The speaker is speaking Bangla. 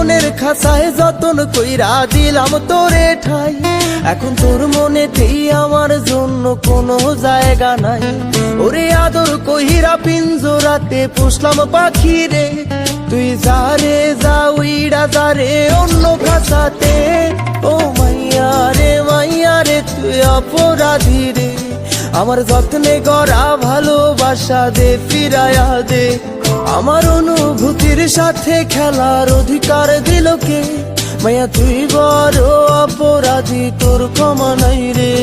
মনের খাঁচায় যতন কইরা দিলাম তোরে ঠাই, এখন তোর মনেতেই আমার জন্য কোনো জায়গা নাই। ওরে আদর কইরা পিঞ্জরাতে পুষলাম পাখি রে, তুই যারে যা উইড়া যারে অন্য খাঁচাতে। ও মাইয়া রে তুই অপরাধী রে, আমার যত্নে গড়া ভালোবাসা দে ফিরায়া দে। আমার অনুভূতির সাথে খেলার অধিকার দিল কে? মাইয়া তুই বড় অপরাধী, তোর ক্ষমা নাই রে।